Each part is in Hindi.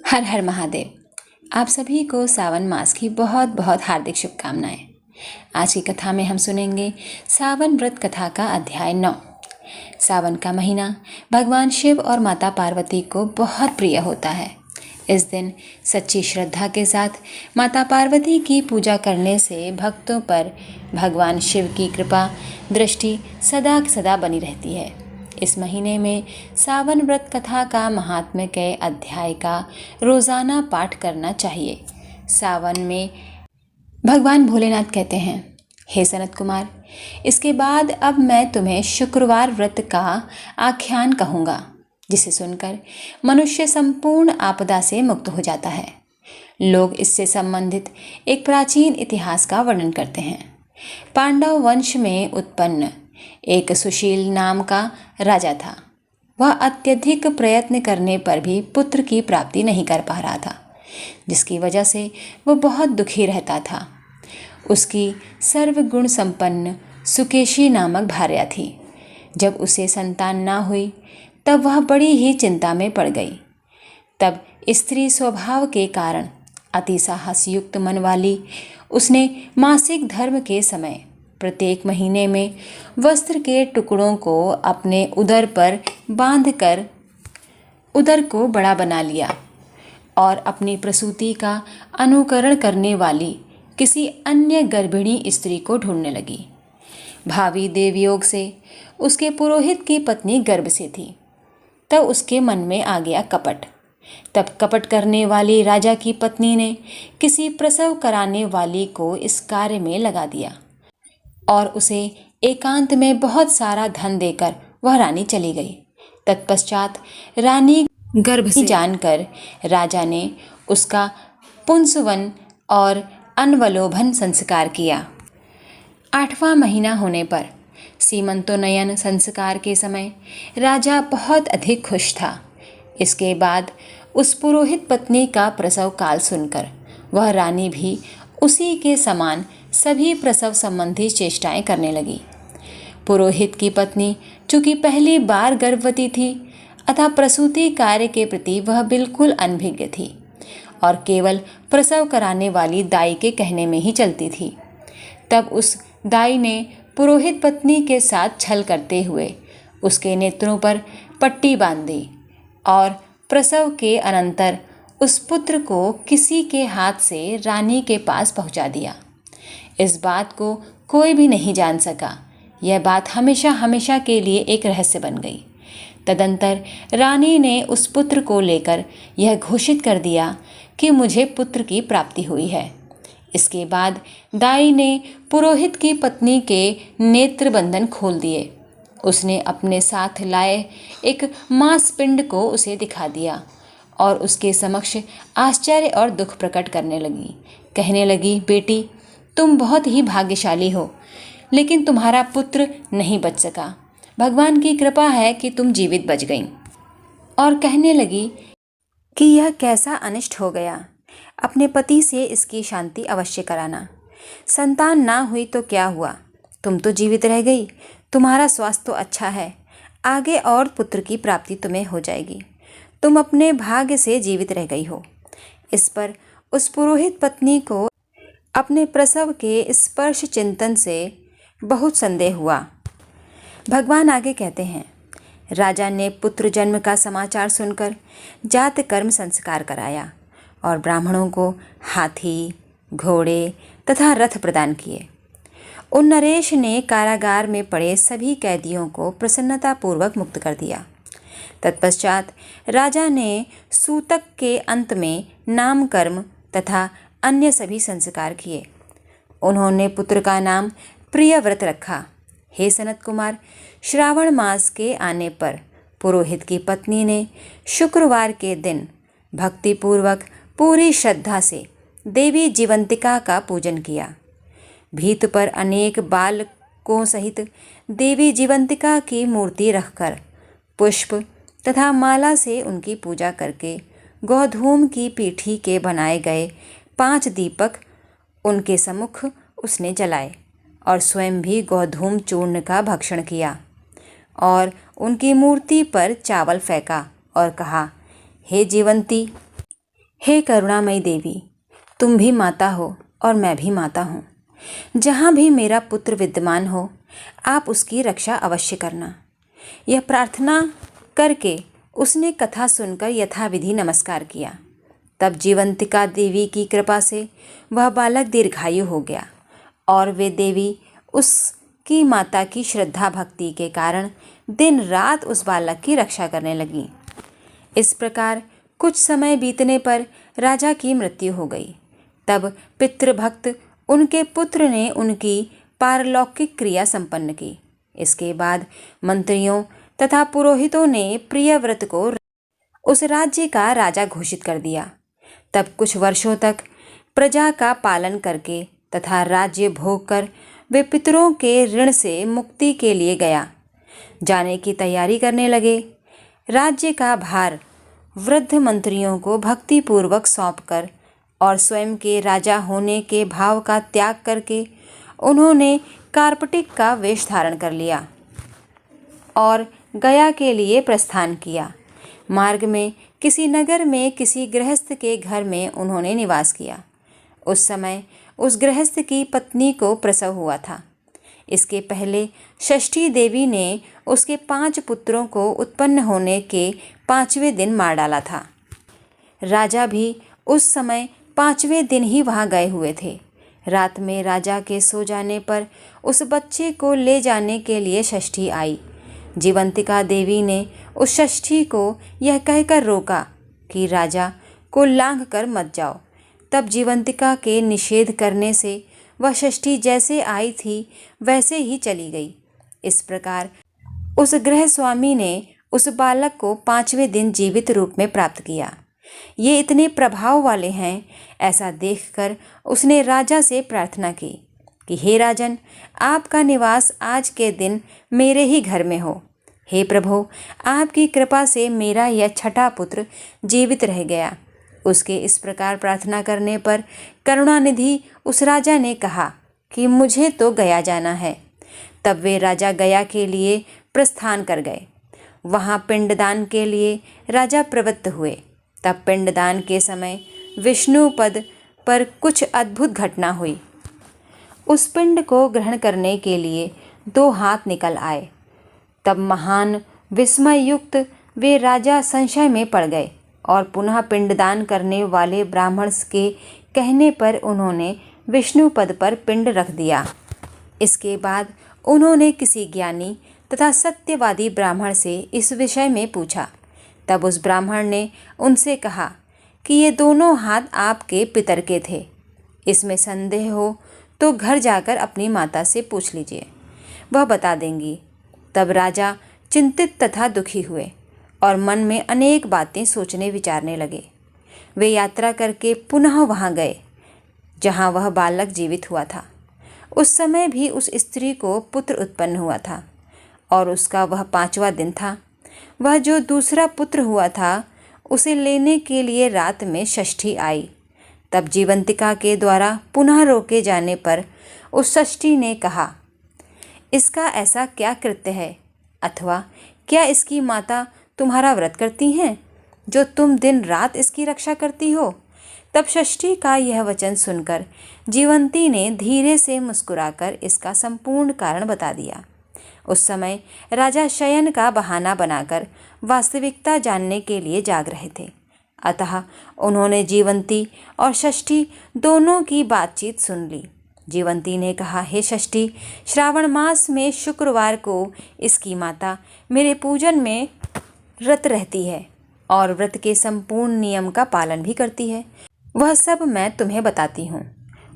हर हर महादेव। आप सभी को सावन मास की बहुत बहुत हार्दिक शुभकामनाएं। आज की कथा में हम सुनेंगे सावन व्रत कथा का अध्याय 9। सावन का महीना भगवान शिव और माता पार्वती को बहुत प्रिय होता है। इस दिन सच्ची श्रद्धा के साथ माता पार्वती की पूजा करने से भक्तों पर भगवान शिव की कृपा दृष्टि सदा सदा बनी रहती है। इस महीने में सावन व्रत कथा का महात्म्य के अध्याय का रोज़ाना पाठ करना चाहिए। सावन में भगवान भोलेनाथ कहते हैं, हे सनत कुमार, इसके बाद अब मैं तुम्हें शुक्रवार व्रत का आख्यान कहूँगा, जिसे सुनकर मनुष्य संपूर्ण आपदा से मुक्त हो जाता है। लोग इससे संबंधित एक प्राचीन इतिहास का वर्णन करते हैं। पांडव वंश में उत्पन्न एक सुशील नाम का राजा था। वह अत्यधिक प्रयत्न करने पर भी पुत्र की प्राप्ति नहीं कर पा रहा था, जिसकी वजह से वह बहुत दुखी रहता था। उसकी सर्वगुण संपन्न सुकेशी नामक भार्या थी। जब उसे संतान ना हुई तब वह बड़ी ही चिंता में पड़ गई। तब स्त्री स्वभाव के कारण अति साहसयुक्त मन वाली उसने मासिक धर्म के समय प्रत्येक महीने में वस्त्र के टुकड़ों को अपने उदर पर बांधकर उदर को बड़ा बना लिया और अपनी प्रसूति का अनुकरण करने वाली किसी अन्य गर्भिणी स्त्री को ढूंढने लगी। भावी देवयोग से उसके पुरोहित की पत्नी गर्भ से थी। तब उसके मन में आ गया कपट। तब कपट करने वाली राजा की पत्नी ने किसी प्रसव कराने वाली को इस कार्य में लगा दिया और उसे एकांत में बहुत सारा धन देकर वह रानी चली गई। तत्पश्चात रानी गर्भवती जानकर राजा ने उसका पुंसवन और अनवलोभन संस्कार किया। 8वां महीना होने पर सीमंतोन्नयन संस्कार के समय राजा बहुत अधिक खुश था। इसके बाद उस पुरोहित पत्नी का प्रसव काल सुनकर वह रानी भी उसी के समान सभी प्रसव संबंधी चेष्टाएं करने लगी। पुरोहित की पत्नी चूंकि पहली बार गर्भवती थी अतः प्रसूति कार्य के प्रति वह बिल्कुल अनभिज्ञ थी और केवल प्रसव कराने वाली दाई के कहने में ही चलती थी। तब उस दाई ने पुरोहित पत्नी के साथ छल करते हुए उसके नेत्रों पर पट्टी बांध दी और प्रसव के अनंतर उस पुत्र को किसी के हाथ से रानी के पास पहुंचा दिया। इस बात को कोई भी नहीं जान सका। यह बात हमेशा हमेशा के लिए एक रहस्य बन गई। तदंतर रानी ने उस पुत्र को लेकर यह घोषित कर दिया कि मुझे पुत्र की प्राप्ति हुई है। इसके बाद दाई ने पुरोहित की पत्नी के नेत्र बंधन खोल दिए। उसने अपने साथ लाए एक मांसपिंड को उसे दिखा दिया और उसके समक्ष आश्चर्य और दुख प्रकट करने लगी। कहने लगी, बेटी, तुम बहुत ही भाग्यशाली हो, लेकिन तुम्हारा पुत्र नहीं बच सका। भगवान की कृपा है कि तुम जीवित बच गईं। और कहने लगी कि यह कैसा अनिष्ट हो गया। अपने पति से इसकी शांति अवश्य कराना। संतान ना हुई तो क्या हुआ, तुम तो जीवित रह गई। तुम्हारा स्वास्थ्य तो अच्छा है, आगे और पुत्र की प्राप्ति तुम्हें हो जाएगी। तुम अपने भाग्य से जीवित रह गई हो। इस पर उस पुरोहित पत्नी को अपने प्रसव के स्पर्श चिंतन से बहुत संदेह हुआ। भगवान आगे कहते हैं, राजा ने पुत्र जन्म का समाचार सुनकर जात कर्म संस्कार कराया और ब्राह्मणों को हाथी, घोड़े तथा रथ प्रदान किए। उन नरेश ने कारागार में पड़े सभी कैदियों को प्रसन्नतापूर्वक मुक्त कर दिया। तत्पश्चात राजा ने सूतक के अंत में नामकर्म तथा अन्य सभी संस्कार किए। उन्होंने पुत्र का नाम प्रियव्रत रखा। हे सनत कुमार, श्रावण मास के आने पर पुरोहित की पत्नी ने शुक्रवार के दिन भक्तिपूर्वक पूरी श्रद्धा से देवी जीवंतिका का पूजन किया। भीत पर अनेक बालकों सहित देवी जीवंतिका की मूर्ति रखकर पुष्प तथा माला से उनकी पूजा करके गोधूम की पीठी के बनाए गए 5 दीपक उनके सम्मुख उसने जलाए और स्वयं भी गोधूम चूर्ण का भक्षण किया और उनकी मूर्ति पर चावल फेंका और कहा, हे जीवंती, हे करुणामयी देवी, तुम भी माता हो और मैं भी माता हूँ। जहाँ भी मेरा पुत्र विद्यमान हो, आप उसकी रक्षा अवश्य करना। यह प्रार्थना करके उसने कथा सुनकर यथाविधि नमस्कार किया। तब जीवंतिका देवी की कृपा से वह बालक दीर्घायु हो गया और वे देवी उसकी माता की श्रद्धा भक्ति के कारण दिन रात उस बालक की रक्षा करने लगीं। इस प्रकार कुछ समय बीतने पर राजा की मृत्यु हो गई। तब पितृभक्त उनके पुत्र ने उनकी पारलौकिक क्रिया संपन्न की। इसके बाद मंत्रियों तथा पुरोहितों ने प्रियव्रत को उस राज्य का राजा घोषित कर दिया। तब कुछ वर्षों तक प्रजा का पालन करके तथा राज्य भोग कर वे पितरों के ऋण से मुक्ति के लिए गया जाने की तैयारी करने लगे। राज्य का भार वृद्ध मंत्रियों को भक्तिपूर्वक सौंपकर और स्वयं के राजा होने के भाव का त्याग करके उन्होंने कार्पटिक का वेश धारण कर लिया और गया के लिए प्रस्थान किया। मार्ग में किसी नगर में किसी गृहस्थ के घर में उन्होंने निवास किया। उस समय उस गृहस्थ की पत्नी को प्रसव हुआ था। इसके पहले षष्ठी देवी ने उसके 5 पुत्रों को उत्पन्न होने के 5वें दिन मार डाला था। राजा भी उस समय 5वें दिन ही वहाँ गए हुए थे। रात में राजा के सो जाने पर उस बच्चे को ले जाने के लिए षष्ठी आई। जीवंतिका देवी ने उस षष्ठी को यह कहकर रोका कि राजा को लांघ कर मत जाओ। तब जीवंतिका के निषेध करने से वह षष्ठी जैसे आई थी वैसे ही चली गई। इस प्रकार उस गृह स्वामी ने उस बालक को 5वें दिन जीवित रूप में प्राप्त किया। ये इतने प्रभाव वाले हैं, ऐसा देखकर उसने राजा से प्रार्थना की कि हे राजन, आपका निवास आज के दिन मेरे ही घर में हो। हे प्रभु, आपकी कृपा से मेरा यह छठा पुत्र जीवित रह गया। उसके इस प्रकार प्रार्थना करने पर करुणानिधि उस राजा ने कहा कि मुझे तो गया जाना है। तब वे राजा गया के लिए प्रस्थान कर गए। वहाँ पिंडदान के लिए राजा प्रवृत्त हुए। तब पिंडदान के समय विष्णु पद पर कुछ अद्भुत घटना हुई। उस पिंड को ग्रहण करने के लिए 2 हाथ निकल आए। तब महान विस्मय युक्त वे राजा संशय में पड़ गए और पुनः पिंडदान करने वाले ब्राह्मण के कहने पर उन्होंने विष्णु पद पर पिंड रख दिया। इसके बाद उन्होंने किसी ज्ञानी तथा सत्यवादी ब्राह्मण से इस विषय में पूछा। तब उस ब्राह्मण ने उनसे कहा कि ये दोनों हाथ आपके पितर के थे। इसमें संदेह हो तो घर जाकर अपनी माता से पूछ लीजिए, वह बता देंगी। तब राजा चिंतित तथा दुखी हुए और मन में अनेक बातें सोचने विचारने लगे। वे यात्रा करके पुनः वहाँ गए जहाँ वह बालक जीवित हुआ था। उस समय भी उस स्त्री को पुत्र उत्पन्न हुआ था और उसका वह 5वां दिन था। वह जो दूसरा पुत्र हुआ था उसे लेने के लिए रात में षष्ठी आई। तब जीवंतिका के द्वारा पुनः रोके जाने पर उस षष्ठी ने कहा, इसका ऐसा क्या कृत्य है, अथवा क्या इसकी माता तुम्हारा व्रत करती हैं जो तुम दिन रात इसकी रक्षा करती हो? तब षष्ठी का यह वचन सुनकर जीवंती ने धीरे से मुस्कुराकर इसका संपूर्ण कारण बता दिया। उस समय राजा शयन का बहाना बनाकर वास्तविकता जानने के लिए जाग रहे थे। अतः उन्होंने जीवंती और षष्ठी दोनों की बातचीत सुन ली। जीवंती ने कहा, हे षष्ठी, श्रावण मास में शुक्रवार को इसकी माता मेरे पूजन में रत रहती है और व्रत के संपूर्ण नियम का पालन भी करती है। वह सब मैं तुम्हें बताती हूँ।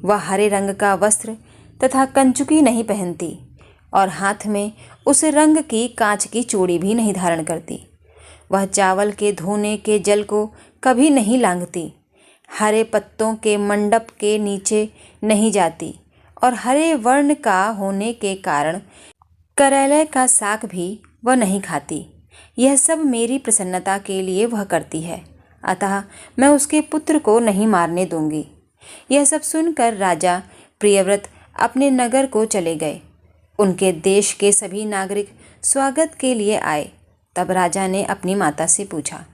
वह हरे रंग का वस्त्र तथा कंचुकी नहीं पहनती और हाथ में उस रंग की कांच की चूड़ी भी नहीं धारण करती। वह चावल के धोने के जल को कभी नहीं लांघती, हरे पत्तों के मंडप के नीचे नहीं जाती और हरे वर्ण का होने के कारण करेले का साग भी वह नहीं खाती। यह सब मेरी प्रसन्नता के लिए वह करती है, अतः मैं उसके पुत्र को नहीं मारने दूंगी। यह सब सुनकर राजा प्रियव्रत अपने नगर को चले गए। उनके देश के सभी नागरिक स्वागत के लिए आए। तब राजा ने अपनी माता से पूछा,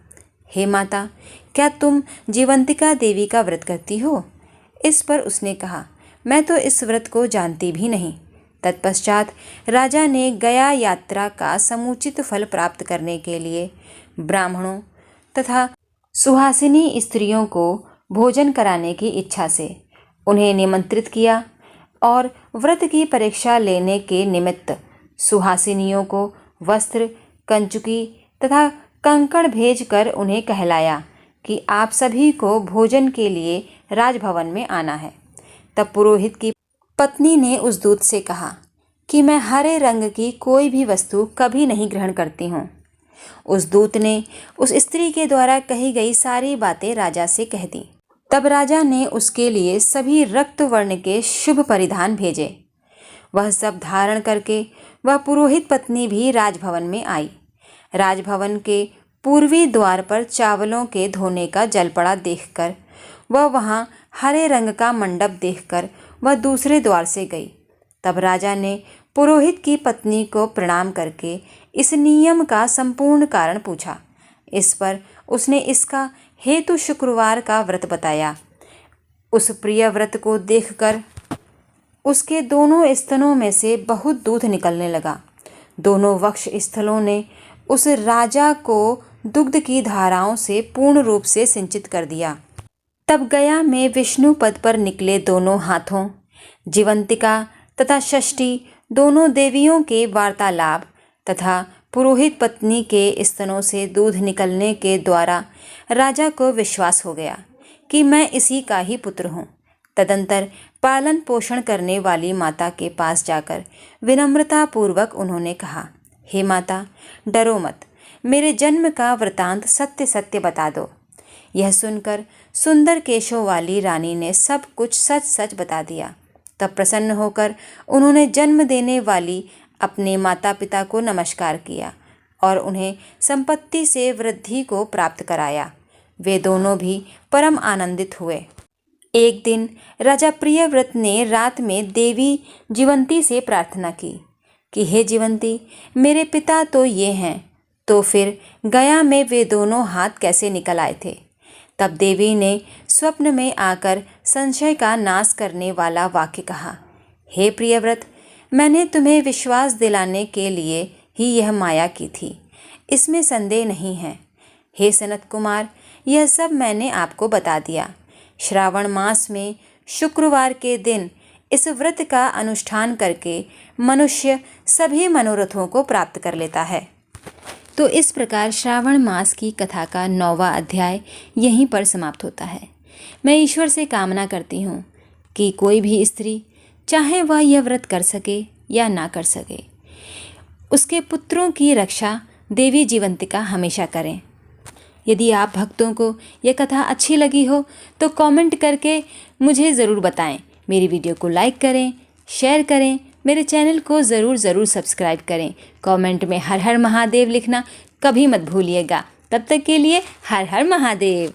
हे माता, क्या तुम जीवंतिका देवी का व्रत करती हो? इस पर उसने कहा, मैं तो इस व्रत को जानती भी नहीं। तत्पश्चात राजा ने गया यात्रा का समुचित फल प्राप्त करने के लिए ब्राह्मणों तथा सुहासिनी स्त्रियों को भोजन कराने की इच्छा से उन्हें निमंत्रित किया और व्रत की परीक्षा लेने के निमित्त सुहासिनियों को वस्त्र, कंचुकी तथा कंकड़ भेजकर उन्हें कहलाया कि आप सभी को भोजन के लिए राजभवन में आना है। तब पुरोहित की पत्नी ने उस दूत से कहा कि मैं हरे रंग की कोई भी वस्तु कभी नहीं ग्रहण करती हूँ। उस दूत ने उस स्त्री के द्वारा कही गई सारी बातें राजा से कह दी। तब राजा ने उसके लिए सभी रक्त वर्ण के शुभ परिधान भेजे। वह सब धारण करके वह पुरोहित पत्नी भी राजभवन में आई। राजभवन के पूर्वी द्वार पर चावलों के धोने का जल पड़ा देखकर वह वहाँ हरे रंग का मंडप देखकर वह दूसरे द्वार से गई। तब राजा ने पुरोहित की पत्नी को प्रणाम करके इस नियम का संपूर्ण कारण पूछा। इस पर उसने इसका हेतु शुक्रवार का व्रत बताया। उस प्रिय व्रत को देखकर उसके दोनों स्तनों में से बहुत दूध निकलने लगा। दोनों वक्ष स्थलों ने उस राजा को दुग्ध की धाराओं से पूर्ण रूप से सिंचित कर दिया। तब गया में विष्णु पद पर निकले दोनों हाथों, जीवंतिका तथा षष्ठी दोनों देवियों के वार्तालाप तथा पुरोहित पत्नी के स्तनों से दूध निकलने के द्वारा राजा को विश्वास हो गया कि मैं इसी का ही पुत्र हूँ। तदंतर पालन पोषण करने वाली माता के पास जाकर विनम्रता पूर्वक उन्होंने कहा, हे माता, डरो मत, मेरे जन्म का वृतांत सत्य सत्य बता दो। यह सुनकर सुंदर केशों वाली रानी ने सब कुछ सच सच बता दिया। तब प्रसन्न होकर उन्होंने जन्म देने वाली अपने माता पिता को नमस्कार किया और उन्हें संपत्ति से वृद्धि को प्राप्त कराया। वे दोनों भी परम आनंदित हुए। एक दिन राजा प्रियव्रत ने रात में देवी जीवंती से प्रार्थना की कि हे जीवंती, मेरे पिता तो ये हैं, तो फिर गया में वे दोनों हाथ कैसे निकल आए थे? तब देवी ने स्वप्न में आकर संशय का नाश करने वाला वाक्य कहा, हे प्रियव्रत, मैंने तुम्हें विश्वास दिलाने के लिए ही यह माया की थी, इसमें संदेह नहीं है। हे सनत कुमार, यह सब मैंने आपको बता दिया। श्रावण मास में शुक्रवार के दिन इस व्रत का अनुष्ठान करके मनुष्य सभी मनोरथों को प्राप्त कर लेता है। तो इस प्रकार श्रावण मास की कथा का 9वां अध्याय यहीं पर समाप्त होता है। मैं ईश्वर से कामना करती हूँ कि कोई भी स्त्री, चाहे वह यह व्रत कर सके या ना कर सके, उसके पुत्रों की रक्षा देवी जीवंतिका हमेशा करें। यदि आप भक्तों को यह कथा अच्छी लगी हो तो कमेंट करके मुझे ज़रूर बताएं। मेरी वीडियो को लाइक करें, शेयर करें, मेरे चैनल को ज़रूर सब्सक्राइब करें। कमेंट में हर हर महादेव लिखना कभी मत भूलिएगा। तब तक के लिए हर हर महादेव।